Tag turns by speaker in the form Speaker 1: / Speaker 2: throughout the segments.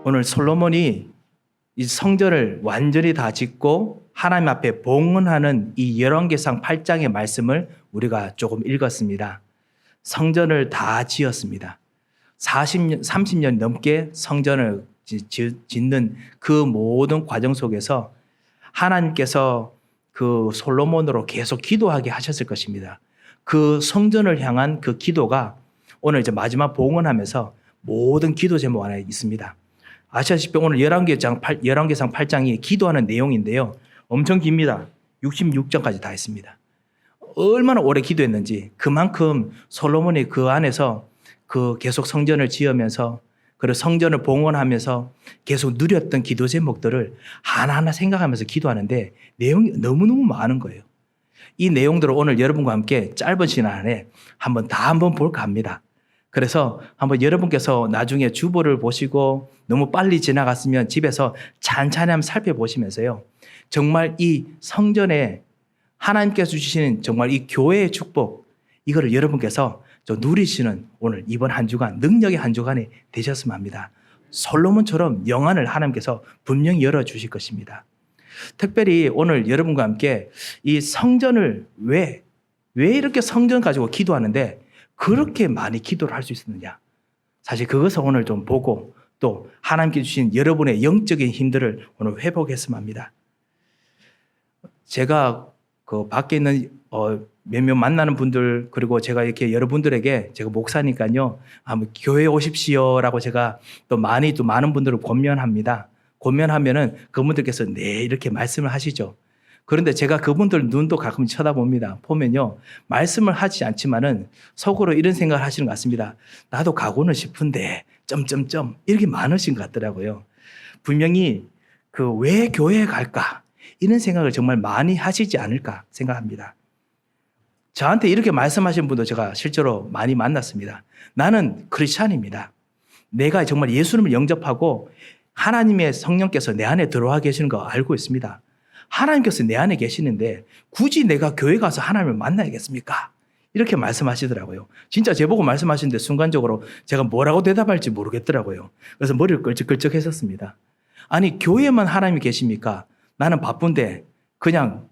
Speaker 1: 오늘 솔로몬이 이 성전을 완전히 다 짓고 하나님 앞에 봉헌하는 이 열왕기상 8장의 말씀을 우리가 조금 읽었습니다. 성전을 다 지었습니다. 30년 넘게 성전을 짓는 그 모든 과정 속에서 하나님께서 그 솔로몬으로 계속 기도하게 하셨을 것입니다. 그 성전을 향한 그 기도가 오늘 이제 마지막 봉헌하면서 모든 기도 제목 안에 있습니다. 아시다시피 오늘 열왕기상 8장이 기도하는 내용인데요. 엄청 깁니다. 66장까지 다 했습니다. 얼마나 오래 기도했는지 그만큼 솔로몬이 그 안에서 그 계속 성전을 지으면서 그리고 성전을 봉헌하면서 계속 누렸던 기도 제목들을 하나하나 생각하면서 기도하는데 내용이 너무너무 많은 거예요. 이 내용들을 오늘 여러분과 함께 짧은 시간 안에 한번 볼까 합니다. 그래서 한번 여러분께서 나중에 주보를 보시고 너무 빨리 지나갔으면 집에서 찬찬히 한번 살펴보시면서요. 정말 이 성전에 하나님께서 주시는 정말 이 교회의 축복, 이거를 여러분께서 누리시는 오늘 이번 한 주간, 능력의 한 주간이 되셨으면 합니다. 솔로몬처럼 영안을 하나님께서 분명히 열어주실 것입니다. 특별히 오늘 여러분과 함께 이 성전을 왜 이렇게 성전 가지고 기도하는데 그렇게 많이 기도를 할 수 있었느냐. 사실 그것을 오늘 좀 보고 또 하나님께 주신 여러분의 영적인 힘들을 오늘 회복했으면 합니다. 제가 그 밖에 있는 몇몇 만나는 분들 그리고 제가 이렇게 여러분들에게 제가 목사니까요. 한번 교회 오십시오라고 제가 또 많은 분들을 권면합니다. 권면하면은 그분들께서 네 이렇게 말씀을 하시죠. 그런데 제가 그분들 눈도 가끔 쳐다봅니다. 보면요. 말씀을 하지 않지만은 속으로 이런 생각을 하시는 것 같습니다. 나도 가고는 싶은데 점점점 이렇게 많으신 것 같더라고요. 분명히 그 왜 교회에 갈까? 이런 생각을 정말 많이 하시지 않을까 생각합니다. 저한테 이렇게 말씀하신 분도 제가 실제로 많이 만났습니다. 나는 크리스찬입니다. 내가 정말 예수님을 영접하고 하나님의 성령께서 내 안에 들어와 계시는 거 알고 있습니다. 하나님께서 내 안에 계시는데 굳이 내가 교회 가서 하나님을 만나야겠습니까? 이렇게 말씀하시더라고요. 진짜 제보고 말씀하시는데 순간적으로 제가 뭐라고 대답할지 모르겠더라고요. 그래서 머리를 끌적끌적 했었습니다. 아니 교회만 하나님이 계십니까? 나는 바쁜데 그냥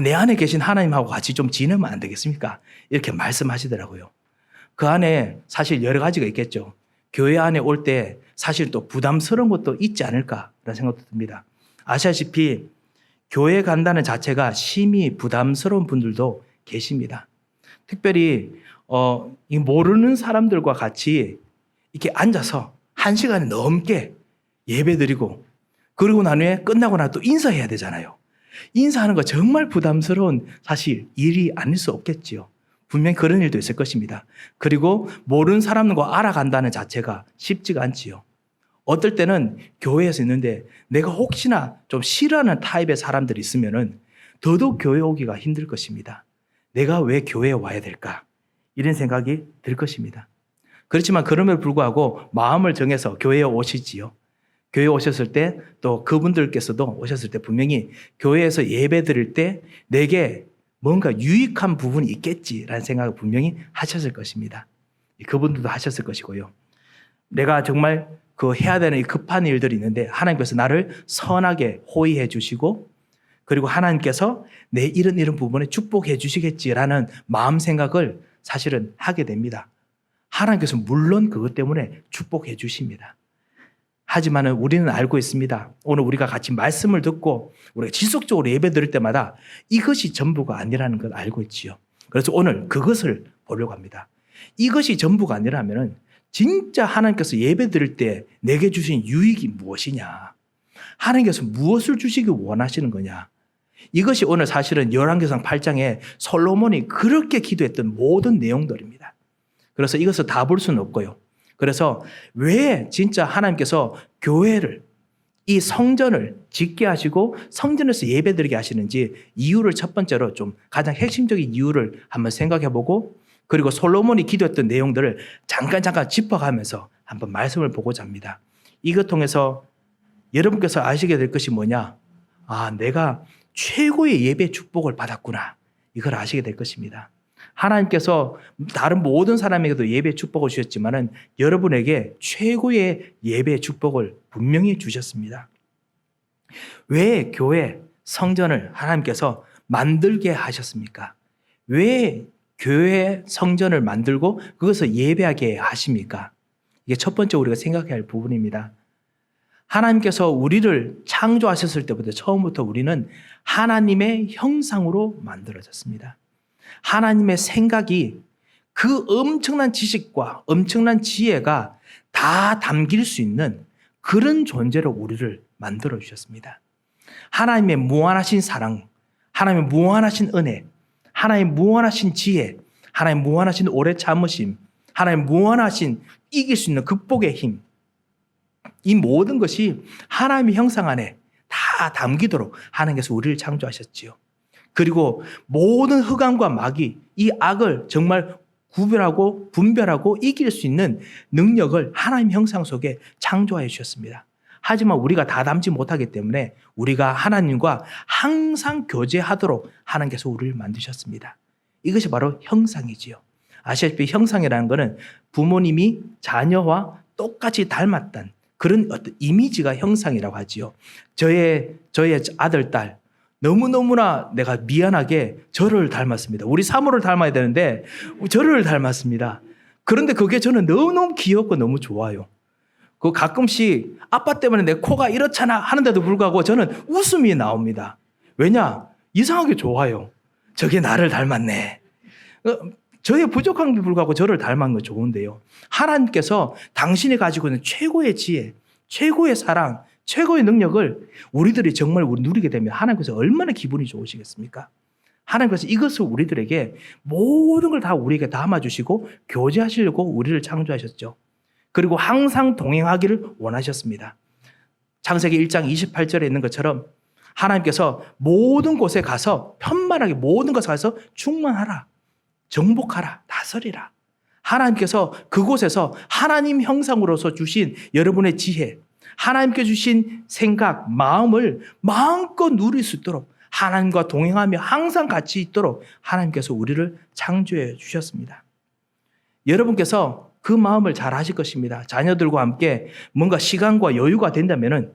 Speaker 1: 내 안에 계신 하나님하고 같이 좀 지내면 안 되겠습니까? 이렇게 말씀하시더라고요. 그 안에 사실 여러 가지가 있겠죠. 교회 안에 올 때 사실 또 부담스러운 것도 있지 않을까라는 생각도 듭니다. 아시다시피 교회 간다는 자체가 심히 부담스러운 분들도 계십니다. 특별히 모르는 사람들과 같이 이렇게 앉아서 1시간 넘게 예배드리고 그리고 난 후에 끝나고 나서 또 인사해야 되잖아요. 인사하는 거 정말 부담스러운 사실 일이 아닐 수 없겠지요. 분명히 그런 일도 있을 것입니다. 그리고 모르는 사람과 알아간다는 자체가 쉽지가 않지요. 어떨 때는 교회에서 있는데 내가 혹시나 좀 싫어하는 타입의 사람들이 있으면은 더더욱 교회 오기가 힘들 것입니다. 내가 왜 교회에 와야 될까? 이런 생각이 들 것입니다. 그렇지만 그럼에도 불구하고 마음을 정해서 교회에 오시지요. 교회에 오셨을 때 또 그분들께서도 오셨을 때 분명히 교회에서 예배 드릴 때 내게 뭔가 유익한 부분이 있겠지라는 생각을 분명히 하셨을 것입니다. 그분들도 하셨을 것이고요. 내가 정말 해야 되는 급한 일들이 있는데 하나님께서 나를 선하게 호의해 주시고 그리고 하나님께서 내 이런 부분에 축복해 주시겠지라는 마음 생각을 사실은 하게 됩니다. 하나님께서 물론 그것 때문에 축복해 주십니다. 하지만 우리는 알고 있습니다. 오늘 우리가 같이 말씀을 듣고 우리가 지속적으로 예배 드릴 때마다 이것이 전부가 아니라는 걸 알고 있지요. 그래서 오늘 그것을 보려고 합니다. 이것이 전부가 아니라면 진짜 하나님께서 예배 드릴 때 내게 주신 유익이 무엇이냐? 하나님께서 무엇을 주시기 원하시는 거냐? 이것이 오늘 사실은 열왕기상 8장에 솔로몬이 그렇게 기도했던 모든 내용들입니다. 그래서 이것을 다 볼 수는 없고요. 그래서 왜 진짜 하나님께서 교회를 이 성전을 짓게 하시고 성전에서 예배드리게 하시는지 이유를 첫 번째로 좀 가장 핵심적인 이유를 한번 생각해 보고 그리고 솔로몬이 기도했던 내용들을 잠깐 짚어가면서 한번 말씀을 보고자 합니다. 이것 통해서 여러분께서 아시게 될 것이 뭐냐? 아, 내가 최고의 예배 축복을 받았구나. 이걸 아시게 될 것입니다. 하나님께서 다른 모든 사람에게도 예배의 축복을 주셨지만은 여러분에게 최고의 예배의 축복을 분명히 주셨습니다. 왜 교회, 성전을 하나님께서 만들게 하셨습니까? 왜 교회, 성전을 만들고 그것을 예배하게 하십니까? 이게 첫 번째 우리가 생각해야 할 부분입니다. 하나님께서 우리를 창조하셨을 때부터 처음부터 우리는 하나님의 형상으로 만들어졌습니다. 하나님의 생각이 그 엄청난 지식과 엄청난 지혜가 다 담길 수 있는 그런 존재로 우리를 만들어 주셨습니다. 하나님의 무한하신 사랑, 하나님의 무한하신 은혜, 하나님의 무한하신 지혜, 하나님의 무한하신 오래 참으심, 하나님의 무한하신 이길 수 있는 극복의 힘, 이 모든 것이 하나님의 형상 안에 다 담기도록 하나님께서 우리를 창조하셨지요. 그리고 모든 흑암과 마귀, 이 악을 정말 구별하고 분별하고 이길 수 있는 능력을 하나님 형상 속에 창조하여 주셨습니다. 하지만 우리가 다 담지 못하기 때문에 우리가 하나님과 항상 교제하도록 하나님께서 우리를 만드셨습니다. 이것이 바로 형상이지요. 아시다시피 형상이라는 것은 부모님이 자녀와 똑같이 닮았던 그런 어떤 이미지가 형상이라고 하지요. 저의 아들, 딸 너무너무나 내가 미안하게 저를 닮았습니다. 우리 사모를 닮아야 되는데 저를 닮았습니다. 그런데 그게 저는 너무너무 귀엽고 너무 좋아요. 그 가끔씩 아빠 때문에 내 코가 이렇잖아 하는데도 불구하고 저는 웃음이 나옵니다. 왜냐? 이상하게 좋아요. 저게 나를 닮았네. 저의 부족한 게 불구하고 저를 닮은 건 좋은데요. 하나님께서 당신이 가지고 있는 최고의 지혜, 최고의 사랑, 최고의 능력을 우리들이 정말 누리게 되면 하나님께서 얼마나 기분이 좋으시겠습니까? 하나님께서 이것을 우리들에게 모든 걸 다 우리에게 담아주시고 교제하시려고 우리를 창조하셨죠. 그리고 항상 동행하기를 원하셨습니다. 창세기 1장 28절에 있는 것처럼 하나님께서 모든 곳에 가서 편만하게 모든 것에 가서 충만하라, 정복하라, 다스리라. 하나님께서 그곳에서 하나님 형상으로서 주신 여러분의 지혜, 하나님께 주신 생각, 마음을 마음껏 누릴 수 있도록 하나님과 동행하며 항상 같이 있도록 하나님께서 우리를 창조해 주셨습니다. 여러분께서 그 마음을 잘 하실 것입니다. 자녀들과 함께 뭔가 시간과 여유가 된다면은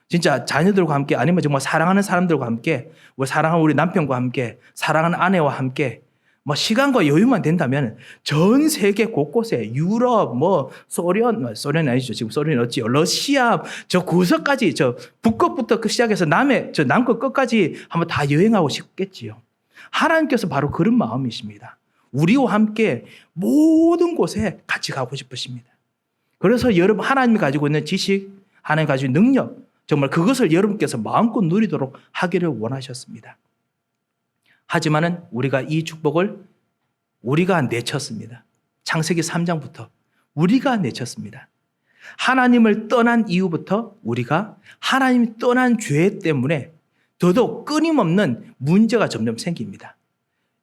Speaker 1: 진짜 자녀들과 함께 아니면 정말 사랑하는 사람들과 함께 사랑하는 우리 남편과 함께 사랑하는 아내와 함께 뭐 시간과 여유만 된다면 전 세계 곳곳에 유럽, 소련이 아니죠. 지금 소련이 어찌요? 러시아, 저 구석까지, 저 북극부터 시작해서 남극 끝까지 한번 다 여행하고 싶겠지요. 하나님께서 바로 그런 마음이십니다. 우리와 함께 모든 곳에 같이 가고 싶으십니다. 그래서 여러분 하나님이 가지고 있는 지식, 하나님이 가지고 있는 능력, 정말 그것을 여러분께서 마음껏 누리도록 하기를 원하셨습니다. 하지만은 우리가 이 축복을 우리가 내쳤습니다. 창세기 3장부터 우리가 내쳤습니다. 하나님을 떠난 이후부터 우리가 하나님이 떠난 죄 때문에 더더욱 끊임없는 문제가 점점 생깁니다.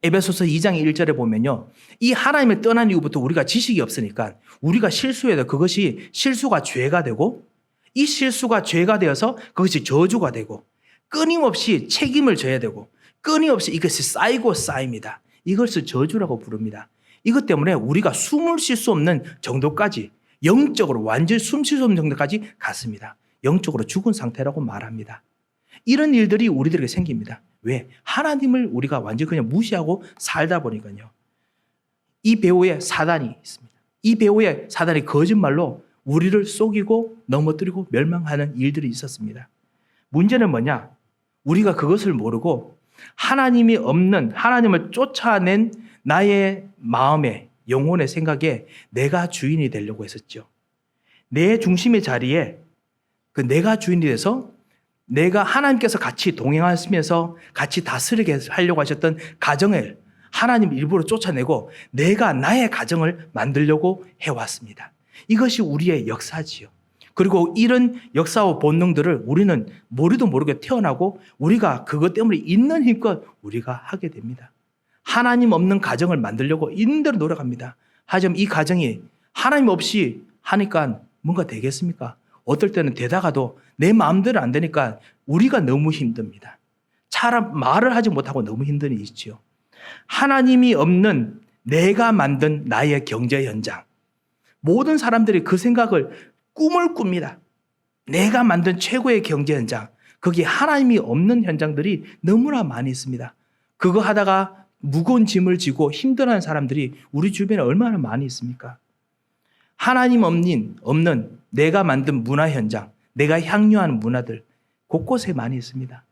Speaker 1: 에베소서 2장 1절에 보면요. 이 하나님을 떠난 이후부터 우리가 지식이 없으니까 우리가 실수해야 돼. 그것이 실수가 죄가 되고 이 실수가 죄가 되어서 그것이 저주가 되고 끊임없이 책임을 져야 되고 끊임없이 이것이 쌓이고 쌓입니다. 이것을 저주라고 부릅니다. 이것 때문에 우리가 숨을 쉴 수 없는 정도까지 영적으로 완전히 숨 쉴 수 없는 정도까지 갔습니다. 영적으로 죽은 상태라고 말합니다. 이런 일들이 우리들에게 생깁니다. 왜? 하나님을 우리가 완전히 그냥 무시하고 살다 보니까요. 이 배후에 사단이 있습니다. 이 배후에 사단이 거짓말로 우리를 속이고 넘어뜨리고 멸망하는 일들이 있었습니다. 문제는 뭐냐? 우리가 그것을 모르고 하나님이 없는 하나님을 쫓아낸 나의 마음에 영혼의 생각에 내가 주인이 되려고 했었죠. 내 중심의 자리에 그 내가 주인이 돼서 내가 하나님께서 같이 동행하시면서 같이 다스리게 하려고 하셨던 가정을 하나님 일부러 쫓아내고 내가 나의 가정을 만들려고 해왔습니다. 이것이 우리의 역사지요. 그리고 이런 역사와 본능들을 우리는 모르도 모르게 태어나고 우리가 그것 때문에 있는 힘껏 우리가 하게 됩니다. 하나님 없는 가정을 만들려고 있는 대로 노력합니다. 하지만 이 가정이 하나님 없이 하니까 뭔가 되겠습니까? 어떨 때는 되다가도 내 마음대로 안 되니까 우리가 너무 힘듭니다. 말을 하지 못하고 너무 힘든 일이 있지요. 하나님이 없는 내가 만든 나의 경제 현장. 모든 사람들이 그 생각을 꿈을 꿉니다. 내가 만든 최고의 경제 현장. 거기에 하나님이 없는 현장들이 너무나 많이 있습니다. 그거 하다가 무거운 짐을 지고 힘들어하는 사람들이 우리 주변에 얼마나 많이 있습니까? 하나님 없는 내가 만든 문화 현장, 내가 향유하는 문화들 곳곳에 많이 있습니다.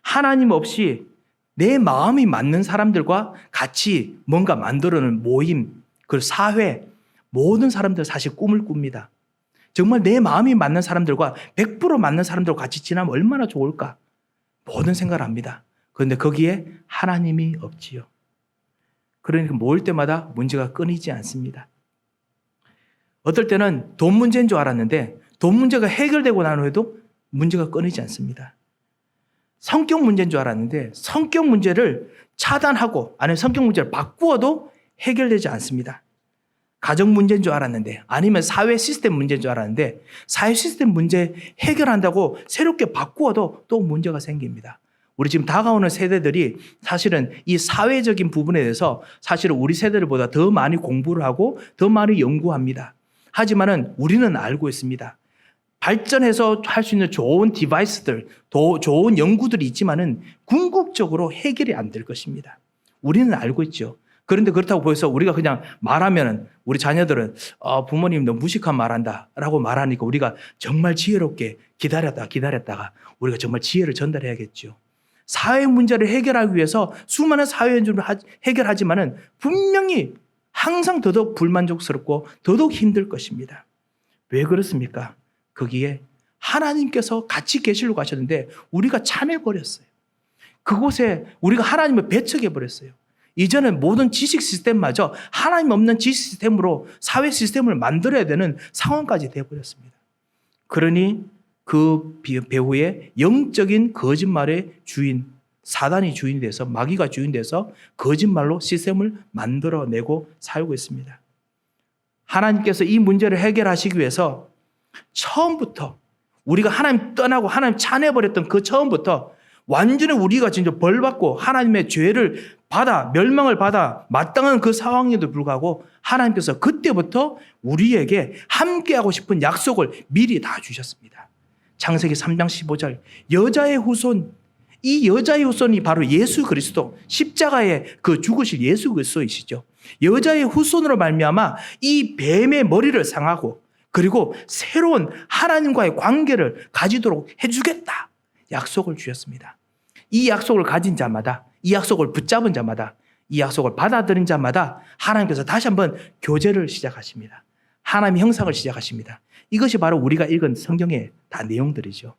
Speaker 1: 하나님 없이 내 마음이 맞는 사람들과 같이 뭔가 만들어내는 모임, 그 사회, 모든 사람들 사실 꿈을 꿉니다. 정말 내 마음이 맞는 사람들과 100% 맞는 사람들과 같이 지나면 얼마나 좋을까? 모든 생각을 합니다. 그런데 거기에 하나님이 없지요. 그러니까 모일 때마다 문제가 끊이지 않습니다. 어떨 때는 돈 문제인 줄 알았는데 돈 문제가 해결되고 난 후에도 문제가 끊이지 않습니다. 성격 문제인 줄 알았는데 성격 문제를 차단하고 아니면 성격 문제를 바꾸어도 해결되지 않습니다. 가정 문제인 줄 알았는데 아니면 사회 시스템 문제인 줄 알았는데 사회 시스템 문제 해결한다고 새롭게 바꾸어도 또 문제가 생깁니다. 우리 지금 다가오는 세대들이 사실은 이 사회적인 부분에 대해서 사실은 우리 세대들보다 더 많이 공부를 하고 더 많이 연구합니다. 하지만은 우리는 알고 있습니다. 발전해서 할 수 있는 좋은 디바이스들, 좋은 연구들이 있지만은 궁극적으로 해결이 안 될 것입니다. 우리는 알고 있죠. 그런데 그렇다고 해서 우리가 그냥 말하면은 우리 자녀들은 부모님 너 무식한 말한다라고 말하니까 우리가 정말 지혜롭게 기다렸다가 우리가 정말 지혜를 전달해야겠죠. 사회 문제를 해결하기 위해서 수많은 사회 문제를 해결하지만은 분명히 항상 더더욱 불만족스럽고 더더욱 힘들 것입니다. 왜 그렇습니까? 거기에 하나님께서 같이 계시려고 하셨는데 우리가 참여해버렸어요. 그곳에 우리가 하나님을 배척해버렸어요. 이제는 모든 지식 시스템마저 하나님 없는 지식 시스템으로 사회 시스템을 만들어야 되는 상황까지 되어버렸습니다. 그러니 그 배후에 영적인 거짓말의 주인, 사단이 주인이 돼서 마귀가 주인이 돼서 거짓말로 시스템을 만들어내고 살고 있습니다. 하나님께서 이 문제를 해결하시기 위해서 처음부터 우리가 하나님 떠나고 하나님 차내버렸던 그 처음부터 완전히 우리가 진짜 벌받고 하나님의 죄를 받아 멸망을 받아 마땅한 그 상황에도 불구하고 하나님께서 그때부터 우리에게 함께하고 싶은 약속을 미리 다 주셨습니다. 창세기 3장 15절 여자의 후손, 이 여자의 후손이 바로 예수 그리스도, 십자가에 그 죽으실 예수 그리스도이시죠. 여자의 후손으로 말미암아 이 뱀의 머리를 상하고 그리고 새로운 하나님과의 관계를 가지도록 해주겠다 약속을 주셨습니다. 이 약속을 가진 자마다, 이 약속을 붙잡은 자마다, 이 약속을 받아들인 자마다 하나님께서 다시 한번 교제를 시작하십니다. 하나님의 형상을 시작하십니다. 이것이 바로 우리가 읽은 성경의 다 내용들이죠.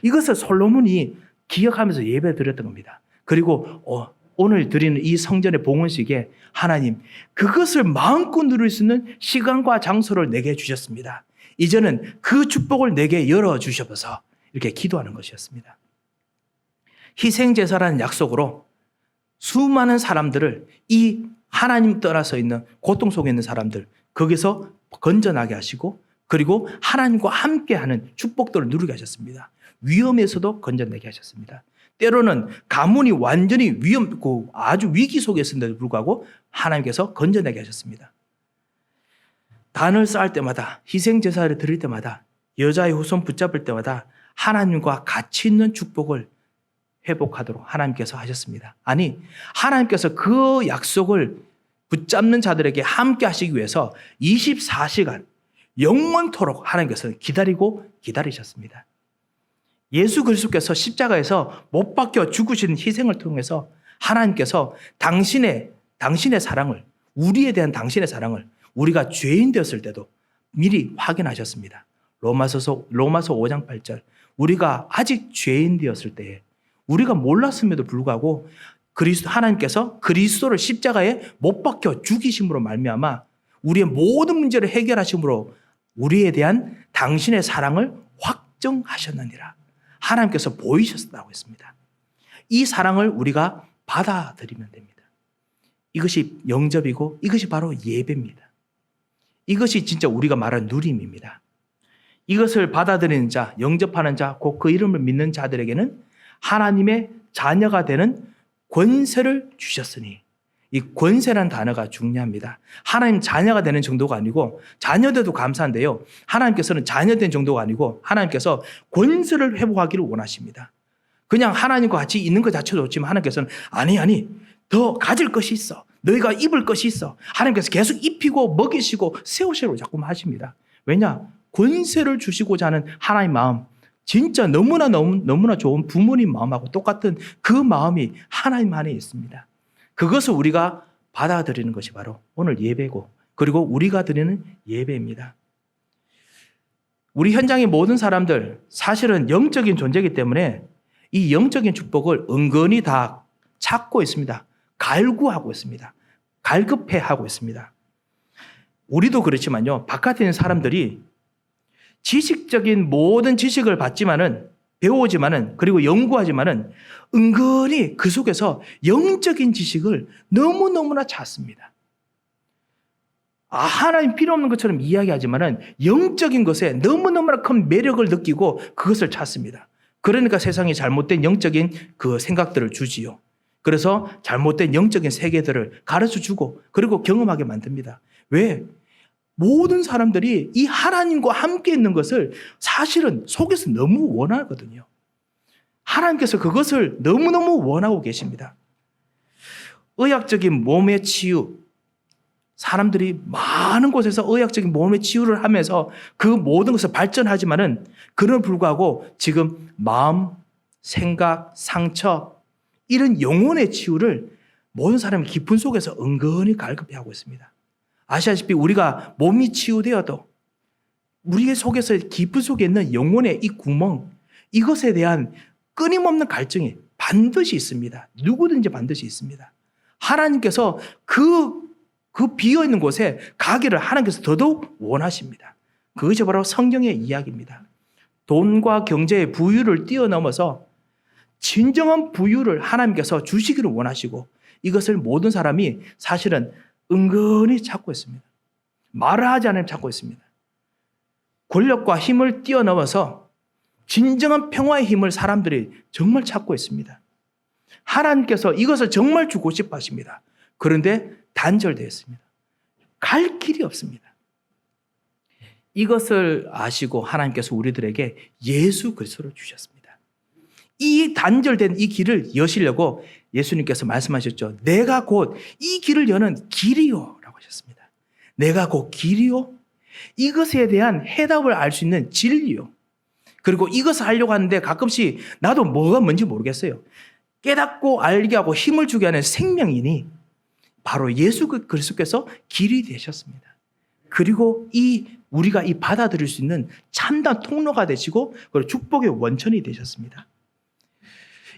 Speaker 1: 이것을 솔로몬이 기억하면서 예배 드렸던 겁니다. 그리고 오늘 드리는 이 성전의 봉헌식에 하나님 그것을 마음껏 누릴 수 있는 시간과 장소를 내게 주셨습니다. 이제는 그 축복을 내게 열어주셔서 이렇게 기도하는 것이었습니다. 희생제사라는 약속으로 수많은 사람들을 이 하나님 떠나서 있는 고통 속에 있는 사람들 거기서 건져나게 하시고 그리고 하나님과 함께하는 축복들을 누리게 하셨습니다. 위험에서도 건져내게 하셨습니다. 때로는 가문이 완전히 아주 위기 속에 있었는데도 불구하고 하나님께서 건져내게 하셨습니다. 단을 쌓을 때마다 희생제사를 드릴 때마다 여자의 후손 붙잡을 때마다 하나님과 같이 있는 축복을 회복하도록 하나님께서 하셨습니다. 아니 하나님께서 그 약속을 붙잡는 자들에게 함께 하시기 위해서 24시간 영원토록 하나님께서 기다리셨습니다. 예수 그리스도께서 십자가에서 못 박혀 죽으시는 희생을 통해서 하나님께서 당신의 사랑을, 우리에 대한 당신의 사랑을 우리가 죄인 되었을 때도 미리 확인하셨습니다. 로마서 5장 8절 우리가 아직 죄인 되었을 때에 우리가 몰랐음에도 불구하고 하나님께서 그리스도를 십자가에 못 박혀 죽이심으로 말미암아 우리의 모든 문제를 해결하심으로 우리에 대한 당신의 사랑을 확정하셨느니라. 하나님께서 보이셨다고 했습니다. 이 사랑을 우리가 받아들이면 됩니다. 이것이 영접이고 이것이 바로 예배입니다. 이것이 진짜 우리가 말하는 누림입니다. 이것을 받아들이는 자, 영접하는 자, 곧 그 이름을 믿는 자들에게는 하나님의 자녀가 되는 권세를 주셨으니 이 권세라는 단어가 중요합니다. 하나님 자녀가 되는 정도가 아니고 자녀돼도 감사한데요. 하나님께서는 자녀된 정도가 아니고 하나님께서 권세를 회복하기를 원하십니다. 그냥 하나님과 같이 있는 것 자체도 좋지만 하나님께서는 아니 더 가질 것이 있어. 너희가 입을 것이 있어. 하나님께서 계속 입히고 먹이시고 세우시라고 자꾸만 하십니다. 왜냐? 권세를 주시고자 하는 하나님의 마음, 진짜 너무나 좋은 부모님 마음하고 똑같은 그 마음이 하나님 안에 있습니다. 그것을 우리가 받아들이는 것이 바로 오늘 예배고, 그리고 우리가 드리는 예배입니다. 우리 현장의 모든 사람들 사실은 영적인 존재이기 때문에 이 영적인 축복을 은근히 다 찾고 있습니다. 갈구하고 있습니다. 갈급해하고 있습니다. 우리도 그렇지만요. 바깥에 있는 사람들이 지식적인 모든 지식을 받지만은, 배우지만은, 그리고 연구하지만은 은근히 그 속에서 영적인 지식을 너무너무나 찾습니다. 하나님 필요 없는 것처럼 이야기하지만은 영적인 것에 너무너무나 큰 매력을 느끼고 그것을 찾습니다. 그러니까 세상에 잘못된 영적인 그 생각들을 주지요. 그래서 잘못된 영적인 세계들을 가르쳐 주고 그리고 경험하게 만듭니다. 왜? 모든 사람들이 이 하나님과 함께 있는 것을 사실은 속에서 너무 원하거든요. 하나님께서 그것을 너무너무 원하고 계십니다. 의학적인 몸의 치유, 사람들이 많은 곳에서 의학적인 몸의 치유를 하면서 그 모든 것을 발전하지만은 그럼에도 불구하고 지금 마음, 생각, 상처 이런 영혼의 치유를 모든 사람이 깊은 속에서 은근히 갈급해하고 있습니다. 아시다시피 우리가 몸이 치유되어도 우리의 속에서 깊은 속에 있는 영혼의 이 구멍, 이것에 대한 끊임없는 갈증이 반드시 있습니다. 누구든지 반드시 있습니다. 하나님께서 그 비어있는 곳에 가기를 하나님께서 더더욱 원하십니다. 그것이 바로 성경의 이야기입니다. 돈과 경제의 부유를 뛰어넘어서 진정한 부유를 하나님께서 주시기를 원하시고 이것을 모든 사람이 사실은 은근히 찾고 있습니다. 말을 하지 않으면 찾고 있습니다. 권력과 힘을 뛰어넘어서 진정한 평화의 힘을 사람들이 정말 찾고 있습니다. 하나님께서 이것을 정말 주고 싶어 하십니다. 그런데 단절되어 있습니다. 갈 길이 없습니다. 이것을 아시고 하나님께서 우리들에게 예수 그리스도를 주셨습니다. 이 단절된 이 길을 여시려고 예수님께서 말씀하셨죠. 내가 곧 이 길을 여는 길이요 라고 하셨습니다. 내가 곧 길이요? 이것에 대한 해답을 알 수 있는 진리요. 그리고 이것을 하려고 하는데 가끔씩 나도 뭐가 뭔지 모르겠어요. 깨닫고 알게 하고 힘을 주게 하는 생명이니 바로 예수 그리스도께서 길이 되셨습니다. 그리고 우리가 받아들일 수 있는 참된 통로가 되시고 그리고 축복의 원천이 되셨습니다.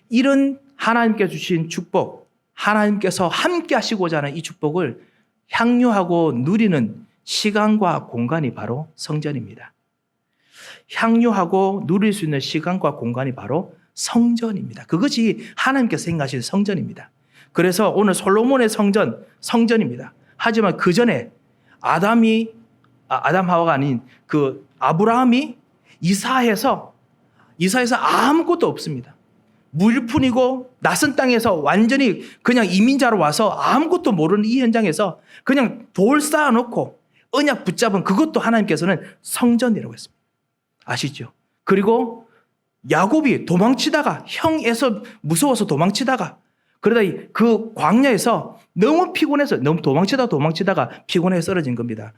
Speaker 1: 이런 하나님께 주신 축복, 하나님께서 함께 하시고자 하는 이 축복을 향유하고 누리는 시간과 공간이 바로 성전입니다. 향유하고 누릴 수 있는 시간과 공간이 바로 성전입니다. 그것이 하나님께서 생각하신 성전입니다. 그래서 오늘 솔로몬의 성전입니다. 하지만 그 전에 아담 하와가 아닌 그 아브라함이 이사해서 아무것도 없습니다. 물뿐이고 낯선 땅에서 완전히 그냥 이민자로 와서 아무것도 모르는 이 현장에서 그냥 돌 쌓아놓고 언약 붙잡은 그것도 하나님께서는 성전이라고 했습니다. 아시죠? 그리고 야곱이 도망치다가 형 에서 무서워서 도망치다가 그러다 그 광야에서 너무 피곤해서 너무 도망치다가 피곤해 쓰러진 겁니다.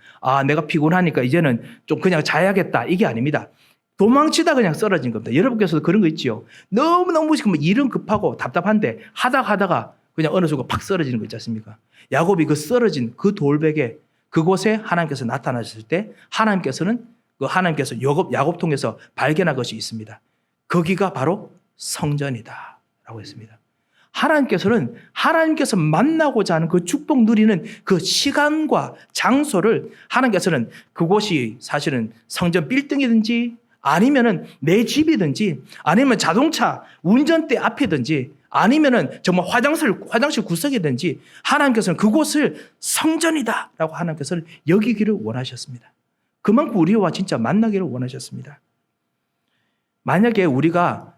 Speaker 1: 내가 피곤하니까 이제는 좀 그냥 자야겠다 이게 아닙니다. 도망치다 그냥 쓰러진 겁니다. 여러분께서도 그런 거 있지요. 너무너무 일은 급하고 답답한데 하다가 그냥 어느 순간 팍 쓰러지는 거 있지 않습니까? 야곱이 그 쓰러진 그 돌베개 그곳에 하나님께서 나타나셨을 때 하나님께서 야곱 통해서 발견한 것이 있습니다. 거기가 바로 성전이다 라고 했습니다. 하나님께서 만나고자 하는 그 축복 누리는 그 시간과 장소를 하나님께서는 그곳이 사실은 성전 빌딩이든지 아니면은 내 집이든지 아니면 자동차 운전대 앞이든지 아니면은 정말 화장실 구석이든지 하나님께서는 그곳을 성전이다라고 하나님께서는 여기기를 원하셨습니다. 그만큼 우리와 진짜 만나기를 원하셨습니다. 만약에 우리가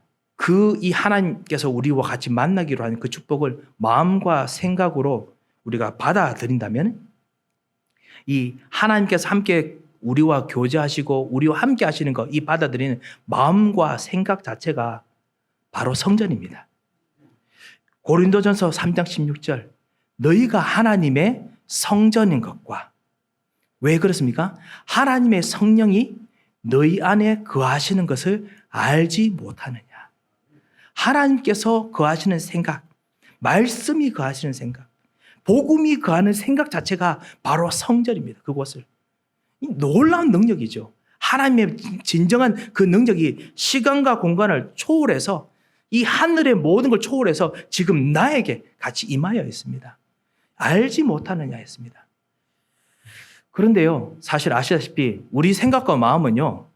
Speaker 1: 이 하나님께서 우리와 같이 만나기로 하는 그 축복을 마음과 생각으로 우리가 받아들인다면 이 하나님께서 함께 우리와 교제하시고 우리와 함께 하시는 것, 이 받아들이는 마음과 생각 자체가 바로 성전입니다. 고린도전서 3장 16절, 너희가 하나님의 성전인 것과, 왜 그렇습니까? 하나님의 성령이 너희 안에 거하시는 것을 알지 못하느냐. 하나님께서 거하시는 생각, 말씀이 거하시는 생각, 복음이 거하는 생각 자체가 바로 성전입니다. 그곳을. 놀라운 능력이죠. 하나님의 진정한 그 능력이 시간과 공간을 초월해서 이 하늘의 모든 걸 초월해서 지금 나에게 같이 임하여 있습니다. 알지 못하느냐 했습니다. 그런데요, 사실 아시다시피 우리 생각과 마음은요,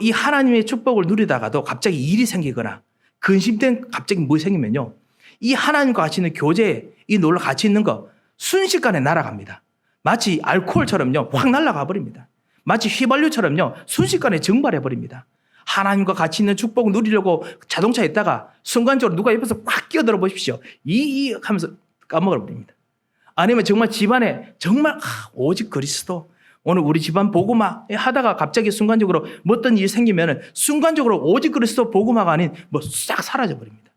Speaker 1: 이 하나님의 축복을 누리다가도 갑자기 일이 생기거나 근심된 갑자기 뭐 생기면요, 이 하나님과 같이 있는 교제, 이 놀라 같이 있는 거 순식간에 날아갑니다. 마치 알코올처럼요, 확 날아가 버립니다. 마치 휘발유처럼요, 순식간에 증발해 버립니다. 하나님과 같이 있는 축복을 누리려고 자동차에 있다가 순간적으로 누가 옆에서 확 끼어들어 보십시오. 하면서 까먹어 버립니다. 아니면 정말 집안에 정말 오직 그리스도, 오늘 우리 집안 복음화 하다가 갑자기 순간적으로 어떤 일이 생기면 순간적으로 오직 그리스도 복음화가 아닌 싹 사라져 버립니다.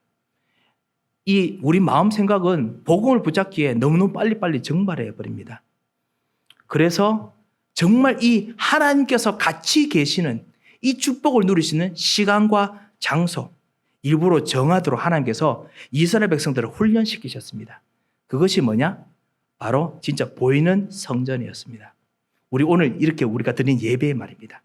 Speaker 1: 이 우리 마음 생각은 복음을 붙잡기에 너무너무 빨리빨리 증발해 버립니다. 그래서 정말 이 하나님께서 같이 계시는 이 축복을 누리시는 시간과 장소, 일부러 정하도록 하나님께서 이스라엘 백성들을 훈련시키셨습니다. 그것이 뭐냐? 바로 진짜 보이는 성전이었습니다. 우리 오늘 이렇게 우리가 드린 예배의 말입니다.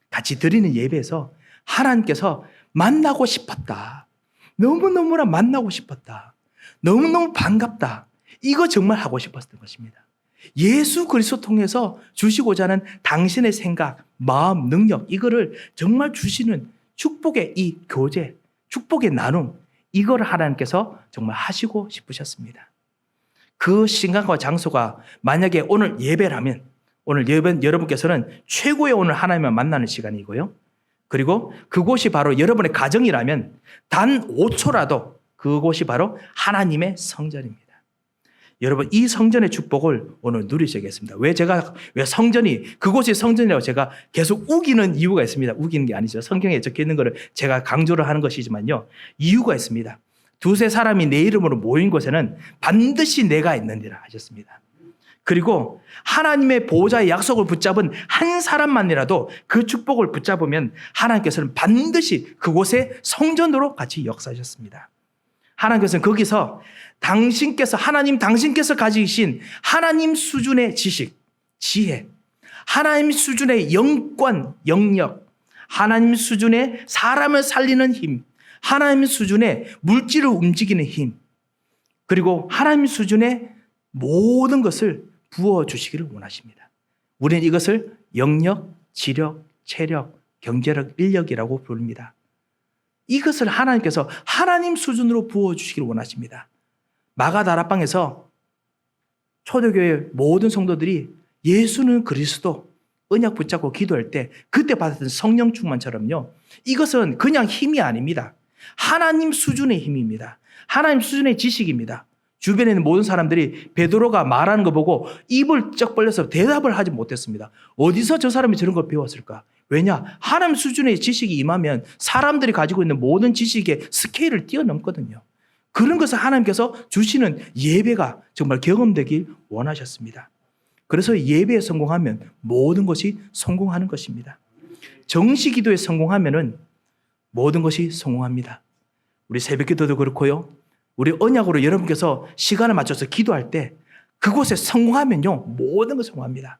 Speaker 1: 같이 드리는 예배에서 하나님께서 만나고 싶었다. 너무너무나 만나고 싶었다. 너무너무 반갑다. 이거 정말 하고 싶었던 것입니다. 예수 그리스도 통해서 주시고자 하는 당신의 생각, 마음, 능력, 이거를 정말 주시는 축복의 이 교제, 축복의 나눔, 이걸 하나님께서 정말 하시고 싶으셨습니다. 그 시간과 장소가 만약에 오늘 예배라면, 오늘 여러분께서는 최고의 오늘 하나님을 만나는 시간이고요. 그리고 그곳이 바로 여러분의 가정이라면 단 5초라도 그곳이 바로 하나님의 성전입니다. 여러분, 이 성전의 축복을 오늘 누리셔야겠습니다. 왜 성전이, 그곳이 성전이라고 제가 계속 우기는 이유가 있습니다. 우기는 게 아니죠. 성경에 적혀 있는 것을 제가 강조를 하는 것이지만요. 이유가 있습니다. 두세 사람이 내 이름으로 모인 곳에는 반드시 내가 있느니라 하셨습니다. 그리고 하나님의 보호자의 약속을 붙잡은 한 사람만이라도 그 축복을 붙잡으면 하나님께서는 반드시 그곳에 성전으로 같이 역사하셨습니다. 하나님께서는 거기서 당신께서 가지신 하나님 수준의 지식, 지혜, 하나님 수준의 영권, 영력, 하나님 수준의 사람을 살리는 힘, 하나님 수준의 물질을 움직이는 힘, 그리고 하나님 수준의 모든 것을 부어주시기를 원하십니다. 우리는 이것을 영력, 지력, 체력, 경제력, 인력이라고 부릅니다. 이것을 하나님께서 하나님 수준으로 부어주시기를 원하십니다. 마가다락방에서 초대교회 모든 성도들이 예수는 그리스도 언약 붙잡고 기도할 때 그때 받았던 성령 충만처럼요, 이것은 그냥 힘이 아닙니다. 하나님 수준의 힘입니다. 하나님 수준의 지식입니다. 주변에 있는 모든 사람들이 베드로가 말하는 거 보고 입을 쩍 벌려서 대답을 하지 못했습니다. 어디서 저 사람이 저런 걸 배웠을까? 왜냐? 하나님 수준의 지식이 임하면 사람들이 가지고 있는 모든 지식의 스케일을 뛰어넘거든요. 그런 것을 하나님께서 주시는 예배가 정말 경험되길 원하셨습니다. 그래서 예배에 성공하면 모든 것이 성공하는 것입니다. 정시 기도에 성공하면은 모든 것이 성공합니다. 우리 새벽 기도도 그렇고요. 우리 언약으로 여러분께서 시간을 맞춰서 기도할 때 그곳에 성공하면요, 모든 것 성공합니다.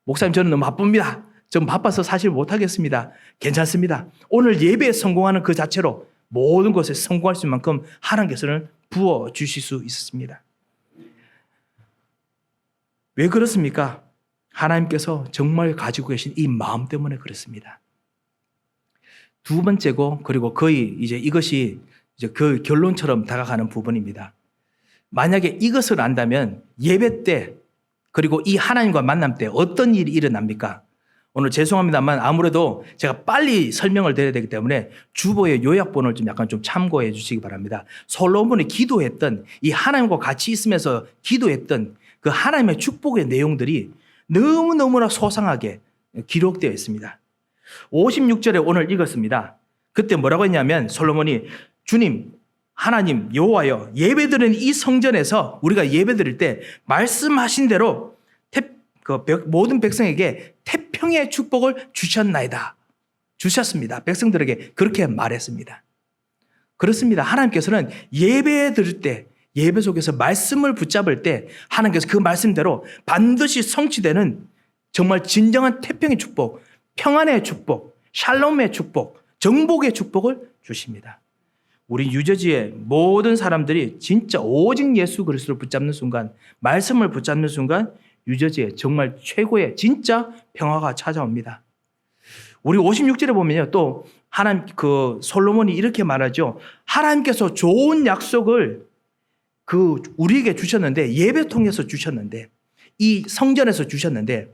Speaker 1: 목사님, 저는 너무 바쁩니다. 좀 바빠서 사실 못하겠습니다. 괜찮습니다. 오늘 예배에 성공하는 그 자체로 모든 것에 성공할 수 있는 만큼 하나님께서는 부어주실 수 있습니다. 왜 그렇습니까? 하나님께서 정말 가지고 계신 이 마음 때문에 그렇습니다. 두 번째고, 그리고 거의 이것이 그 결론처럼 다가가는 부분입니다. 만약에 이것을 안다면 예배 때, 그리고 이 하나님과 만남 때 어떤 일이 일어납니까? 오늘 죄송합니다만 아무래도 제가 빨리 설명을 드려야 되기 때문에 주보의 요약본을 좀 약간 좀 참고해 주시기 바랍니다. 솔로몬이 기도했던 이 하나님과 같이 있으면서 기도했던 그 하나님의 축복의 내용들이 너무너무나 소상하게 기록되어 있습니다. 56절에 오늘 읽었습니다. 그때 뭐라고 했냐면 솔로몬이 주님, 하나님, 여호와여, 예배드리는 이 성전에서 우리가 예배드릴 때 말씀하신 대로 모든 백성에게 태평의 축복을 주셨나이다. 주셨습니다. 백성들에게 그렇게 말했습니다. 그렇습니다. 하나님께서는 예배 드릴 때, 예배 속에서 말씀을 붙잡을 때 하나님께서 그 말씀대로 반드시 성취되는 정말 진정한 태평의 축복, 평안의 축복, 샬롬의 축복, 정복의 축복을 주십니다. 우리 뉴저지의 모든 사람들이 진짜 오직 예수 그리스도를 붙잡는 순간, 말씀을 붙잡는 순간 뉴저지에 정말 최고의 진짜 평화가 찾아옵니다. 우리 56절에 보면요, 또 하나님 솔로몬이 이렇게 말하죠. 하나님께서 좋은 약속을 우리에게 주셨는데, 예배 통해서 주셨는데, 이 성전에서 주셨는데,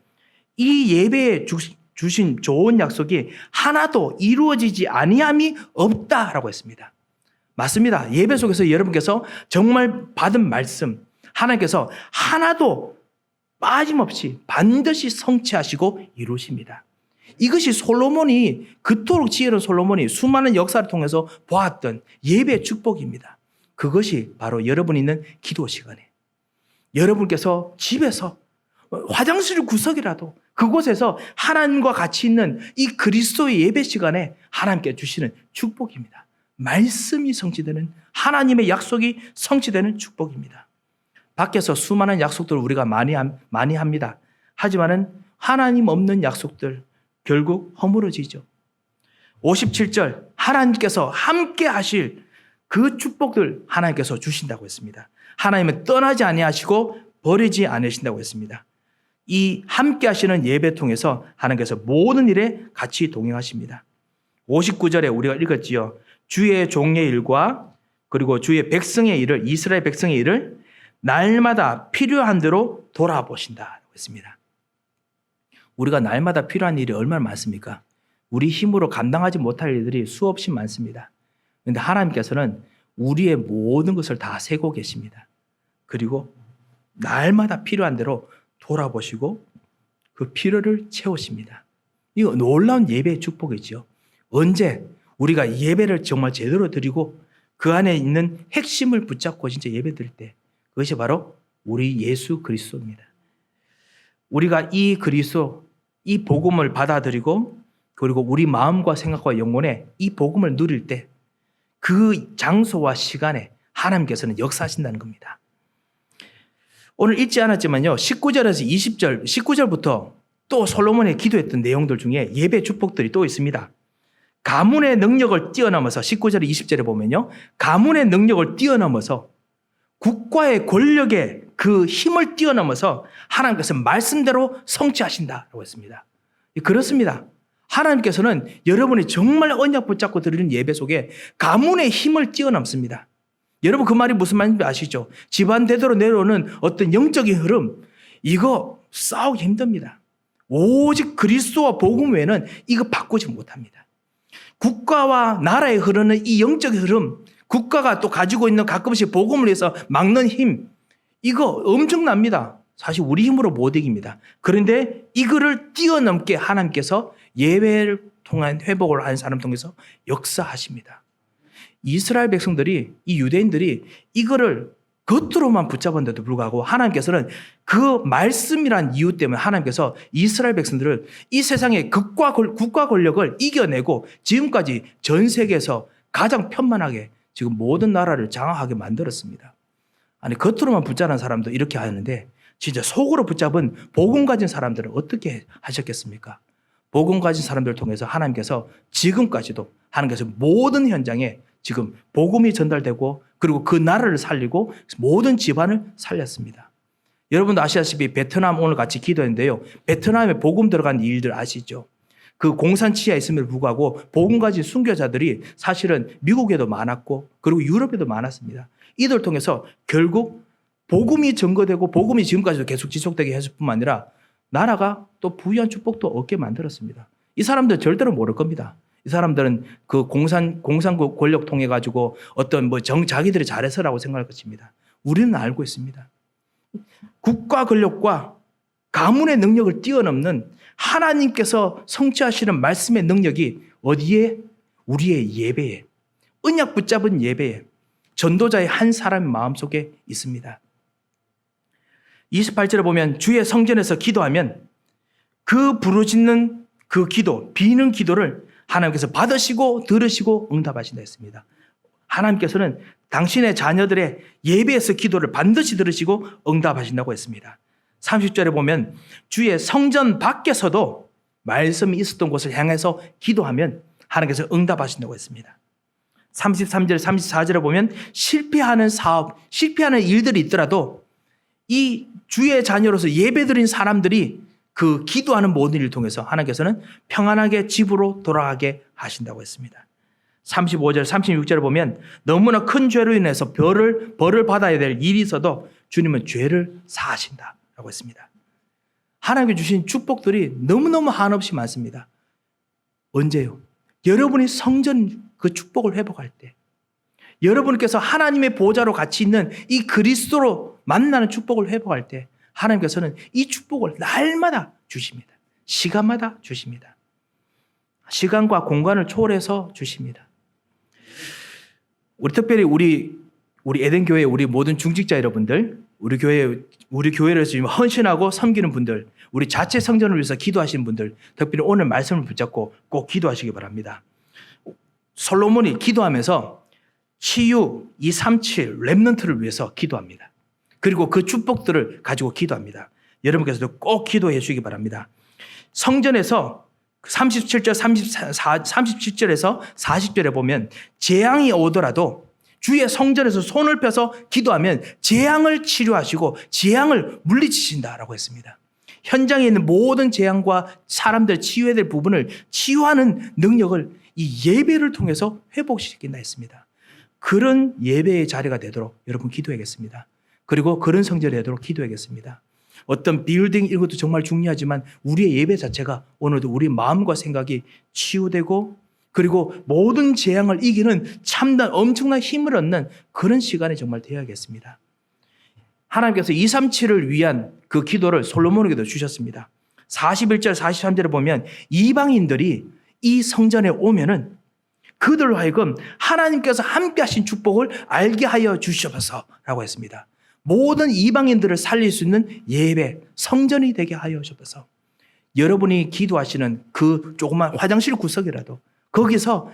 Speaker 1: 이 예배에 주신 좋은 약속이 하나도 이루어지지 아니함이 없다라고 했습니다. 맞습니다. 예배 속에서 여러분께서 정말 받은 말씀, 하나님께서 하나도 빠짐없이 반드시 성취하시고 이루십니다. 이것이 솔로몬이, 그토록 지혜로운 솔로몬이 수많은 역사를 통해서 보았던 예배의 축복입니다. 그것이 바로 여러분 있는 기도 시간에, 여러분께서 집에서 화장실 구석이라도 그곳에서 하나님과 같이 있는 이 그리스도의 예배 시간에 하나님께 주시는 축복입니다. 말씀이 성취되는, 하나님의 약속이 성취되는 축복입니다. 밖에서 수많은 약속들을 우리가 많이 합니다. 하지만은 하나님 없는 약속들 결국 허물어지죠. 57절, 하나님께서 함께 하실 그 축복들 하나님께서 주신다고 했습니다. 하나님은 떠나지 아니하시고 버리지 않으신다고 했습니다. 이 함께 하시는 예배 통해서 하나님께서 모든 일에 같이 동행하십니다. 59절에 우리가 읽었지요. 주의 종의 일과 그리고 주의 백성의 일을, 이스라엘 백성의 일을 날마다 필요한 대로 돌아보신다고 했습니다. 우리가 날마다 필요한 일이 얼마나 많습니까? 우리 힘으로 감당하지 못할 일들이 수없이 많습니다. 그런데 하나님께서는 우리의 모든 것을 다 세고 계십니다. 그리고 날마다 필요한 대로 돌아보시고 그 필요를 채우십니다. 이거 놀라운 예배의 축복이죠. 언제 우리가 예배를 정말 제대로 드리고 그 안에 있는 핵심을 붙잡고 진짜 예배 드릴 때, 그것이 바로 우리 예수 그리스도입니다. 우리가 이 그리스도, 이 복음을 받아들이고 그리고 우리 마음과 생각과 영혼에 이 복음을 누릴 때 그 장소와 시간에 하나님께서는 역사하신다는 겁니다. 오늘 읽지 않았지만요, 19절에서 20절, 19절부터 또 솔로몬이 기도했던 내용들 중에 예배 축복들이 또 있습니다. 가문의 능력을 뛰어넘어서 19절 20절에 보면요, 가문의 능력을 뛰어넘어서 국가의 권력의 그 힘을 뛰어넘어서 하나님께서 말씀대로 성취하신다라고 했습니다. 그렇습니다. 하나님께서는 여러분이 정말 언약 붙잡고 드리는 예배 속에 가문의 힘을 뛰어넘습니다. 여러분 그 말이 무슨 말인지 아시죠? 집안 대대로 내려오는 어떤 영적인 흐름, 이거 싸우기 힘듭니다. 오직 그리스도와 복음 외에는 이거 바꾸지 못합니다. 국가와 나라에 흐르는 이 영적인 흐름, 국가가 또 가지고 있는 가끔씩 복음을 위해서 막는 힘, 이거 엄청납니다. 사실 우리 힘으로 못 이깁니다. 그런데 이거를 뛰어넘게 하나님께서 예배를 통한 회복을 하는 사람 통해서 역사하십니다. 이스라엘 백성들이, 이 유대인들이 이거를 겉으로만 붙잡았는데도 불구하고 하나님께서는 그 말씀이란 이유 때문에 하나님께서 이스라엘 백성들을 이 세상의 국가 권력을 이겨내고 지금까지 전 세계에서 가장 편만하게 지금 모든 나라를 장악하게 만들었습니다. 아니, 겉으로만 붙잡은 사람도 이렇게 하는데 진짜 속으로 붙잡은 복음 가진 사람들은 어떻게 하셨겠습니까? 복음 가진 사람들을 통해서 하나님께서 지금까지도 하나님께서 모든 현장에 지금 복음이 전달되고 그리고 그 나라를 살리고 모든 집안을 살렸습니다. 여러분도 아시다시피 베트남 오늘 같이 기도했는데요. 베트남에 복음 들어간 일들 아시죠? 그 공산치하에 있음에도 불구하고 복음 가진 순교자들이 사실은 미국에도 많았고 그리고 유럽에도 많았습니다. 이들 통해서 결국 복음이 증거되고 복음이 지금까지도 계속 지속되게 했을 뿐만 아니라 나라가 또 부유한 축복도 얻게 만들었습니다. 이 사람들 절대로 모를 겁니다. 이 사람들은 그 공산국 권력 통해 가지고 어떤 자기들이 잘해서라고 생각할 것입니다. 우리는 알고 있습니다. 국가 권력과 가문의 능력을 뛰어넘는 하나님께서 성취하시는 말씀의 능력이 어디에? 우리의 예배에, 언약 붙잡은 예배에, 전도자의 한 사람의 마음속에 있습니다. 28절에 보면 주의 성전에서 기도하면 그 부르짖는 그 기도, 비는 기도를 하나님께서 받으시고 들으시고 응답하신다 했습니다. 하나님께서는 당신의 자녀들의 예배에서 기도를 반드시 들으시고 응답하신다고 했습니다. 30절에 보면 주의 성전 밖에서도 말씀이 있었던 곳을 향해서 기도하면 하나님께서 응답하신다고 했습니다. 33절, 34절에 보면 실패하는 사업, 실패하는 일들이 있더라도 이 주의 자녀로서 예배드린 사람들이 그 기도하는 모든 일을 통해서 하나님께서는 평안하게 집으로 돌아가게 하신다고 했습니다. 35절, 36절에 보면 너무나 큰 죄로 인해서 벌을 받아야 될 일이 있어도 주님은 죄를 사하신다라고 했습니다. 하나님께 주신 축복들이 너무너무 한없이 많습니다. 언제요? 여러분이 성전 그 축복을 회복할 때, 여러분께서 하나님의 보좌로 같이 있는 이 그리스도로 만나는 축복을 회복할 때 하나님께서는 이 축복을 날마다 주십니다. 시간마다 주십니다. 시간과 공간을 초월해서 주십니다. 특별히 우리 에덴교회 우리 모든 중직자 여러분들, 우리 교회를 지금 헌신하고 섬기는 분들, 우리 자체 성전을 위해서 기도하시는 분들, 특별히 오늘 말씀을 붙잡고 꼭 기도하시기 바랍니다. 솔로몬이 기도하면서 치유 237 렘넌트를 위해서 기도합니다. 그리고 그 축복들을 가지고 기도합니다. 여러분께서도 꼭 기도해 주시기 바랍니다. 성전에서 37절에서 40절에 보면 재앙이 오더라도 주의 성전에서 손을 펴서 기도하면 재앙을 치료하시고 재앙을 물리치신다라고 했습니다. 현장에 있는 모든 재앙과 사람들 치유해야 될 부분을 치유하는 능력을 이 예배를 통해서 회복시킨다 했습니다. 그런 예배의 자리가 되도록 여러분 기도하겠습니다. 그리고 그런 성전이 되도록 기도하겠습니다. 어떤 빌딩 이런 것도 정말 중요하지만 우리의 예배 자체가 오늘도 우리 마음과 생각이 치유되고 그리고 모든 재앙을 이기는 참된 엄청난 힘을 얻는 그런 시간이 정말 되어야겠습니다. 하나님께서 237을 위한 그 기도를 솔로몬에게도 주셨습니다. 41절 43절에 보면 이방인들이 이 성전에 오면은 그들로 하여금 하나님께서 함께 하신 축복을 알게 하여 주시옵소서라고 했습니다. 모든 이방인들을 살릴 수 있는 예배, 성전이 되게 하여 주옵소서. 여러분이 기도하시는 그 조그만 화장실 구석이라도 거기서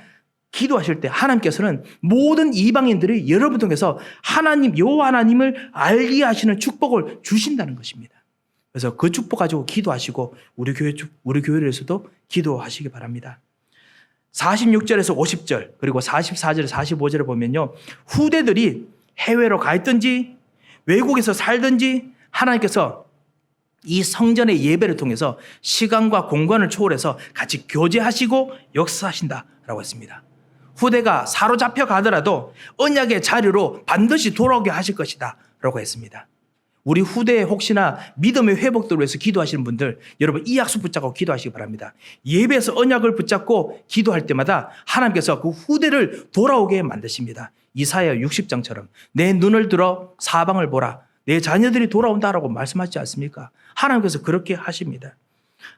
Speaker 1: 기도하실 때 하나님께서는 모든 이방인들이 여러분 통해서 하나님, 여호와 하나님을 알게 하시는 축복을 주신다는 것입니다. 그래서 그 축복 가지고 기도하시고 우리 교회에서도 기도하시기 바랍니다. 46절에서 50절 그리고 44절, 45절에 보면요. 후대들이 해외로 가 있든지 외국에서 살든지 하나님께서 이 성전의 예배를 통해서 시간과 공간을 초월해서 같이 교제하시고 역사하신다라고 했습니다. 후대가 사로잡혀 가더라도 언약의 자리로 반드시 돌아오게 하실 것이다 라고 했습니다. 우리 후대에 혹시나 믿음의 회복들을 위해서 기도하시는 분들 여러분 이 약속 붙잡고 기도하시기 바랍니다. 예배에서 언약을 붙잡고 기도할 때마다 하나님께서 그 후대를 돌아오게 만드십니다. 이사야 60장처럼 내 눈을 들어 사방을 보라. 내 자녀들이 돌아온다라고 말씀하지 않습니까? 하나님께서 그렇게 하십니다.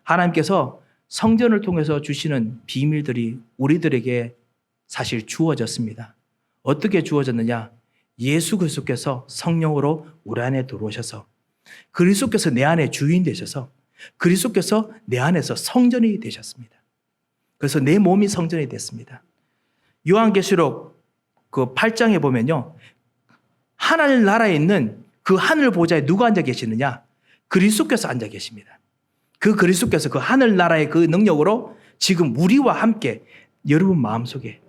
Speaker 1: 하나님께서 성전을 통해서 주시는 비밀들이 우리들에게 사실 주어졌습니다. 어떻게 주어졌느냐? 예수 그리스도께서 성령으로 우리 안에 들어오셔서 그리스도께서 내 안에 주인 되셔서 그리스도께서 내 안에서 성전이 되셨습니다. 그래서 내 몸이 성전이 됐습니다. 요한계시록 그 8장에 보면요. 하늘 나라에 있는 그 하늘 보좌에 누가 앉아 계시느냐? 그리스도께서 앉아 계십니다. 그 그리스도께서 그 하늘 나라의 그 능력으로 지금 우리와 함께 여러분 마음속에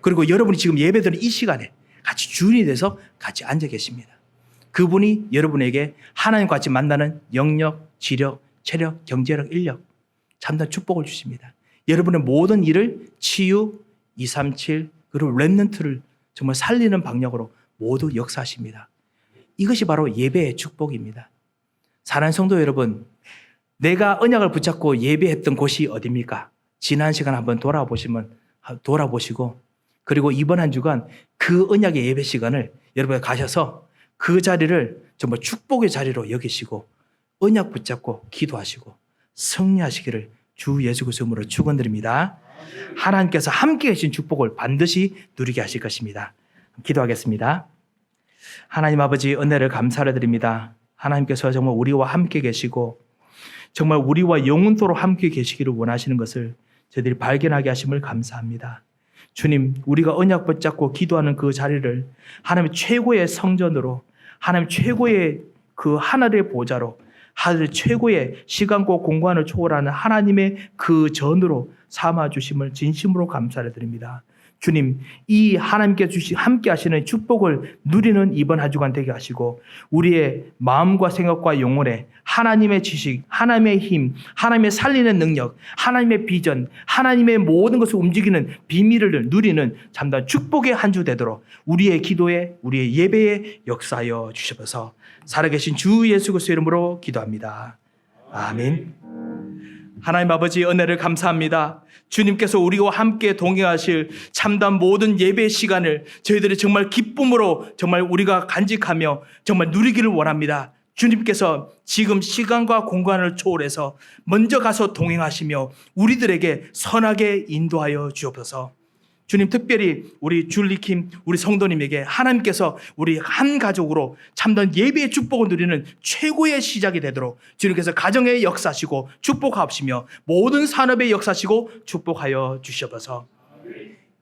Speaker 1: 그리고 여러분이 지금 예배드리는 이 시간에 같이 주인이 돼서 같이 앉아 계십니다. 그분이 여러분에게 하나님과 같이 만나는 영역, 지력, 체력, 경제력, 인력, 참된 축복을 주십니다. 여러분의 모든 일을 치유, 237 그리고 렘넌트를 정말 살리는 방향으로 모두 역사하십니다. 이것이 바로 예배의 축복입니다. 사랑하는 성도 여러분, 내가 언약을 붙잡고 예배했던 곳이 어디입니까? 지난 시간 한번 돌아보시고 그리고 이번 한 주간 그 언약의 예배 시간을 여러분 가셔서 그 자리를 정말 축복의 자리로 여기시고 언약 붙잡고 기도하시고 승리하시기를 주 예수 그리스도 이름으로 축원드립니다. 하나님께서 함께 계신 축복을 반드시 누리게 하실 것입니다. 기도하겠습니다. 하나님 아버지 은혜를 감사를 드립니다. 하나님께서 정말 우리와 함께 계시고 정말 우리와 영원토록 함께 계시기를 원하시는 것을 저희들이 발견하게 하심을 감사합니다. 주님, 우리가 언약 붙잡고 기도하는 그 자리를 하나님 최고의 성전으로, 하나님 최고의 그 하늘의 보좌로, 하늘 최고의 시간과 공간을 초월하는 하나님의 그 전으로 삼아주심을 진심으로 감사를 드립니다. 주님, 이 하나님께 함께 하시는 축복을 누리는 이번 한 주간 되게 하시고 우리의 마음과 생각과 영혼에 하나님의 지식, 하나님의 힘, 하나님의 살리는 능력, 하나님의 비전, 하나님의 모든 것을 움직이는 비밀을 누리는 참다운 축복의 한 주 되도록 우리의 기도에, 우리의 예배에 역사하여 주셔서 살아계신 주 예수 그리스도의 이름으로 기도합니다. 아멘. 하나님 아버지 은혜를 감사합니다. 주님께서 우리와 함께 동행하실 참담 모든 예배 시간을 저희들이 정말 기쁨으로 정말 우리가 간직하며 정말 누리기를 원합니다. 주님께서 지금 시간과 공간을 초월해서 먼저 가서 동행하시며 우리들에게 선하게 인도하여 주옵소서. 주님, 특별히 우리 줄리킴 우리 성도님에게 하나님께서 우리 한 가족으로 참된 예배의 축복을 누리는 최고의 시작이 되도록 주님께서 가정에 역사하시고 축복하시며 모든 산업에 역사하시고 축복하여 주시옵소서.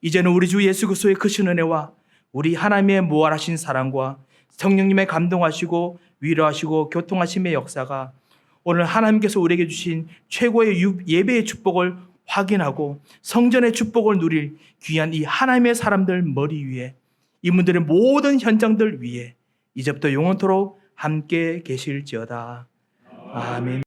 Speaker 1: 이제는 우리 주 예수 그리스도의 크신 은혜와 우리 하나님의 무한하신 사랑과 성령님의 감동하시고 위로하시고 교통하심의 역사가 오늘 하나님께서 우리에게 주신 최고의 예배의 축복을 확인하고 성전의 축복을 누릴 귀한 이 하나님의 사람들 머리 위에 이분들의 모든 현장들 위에 이제부터 영원토록 함께 계실지어다. 아멘.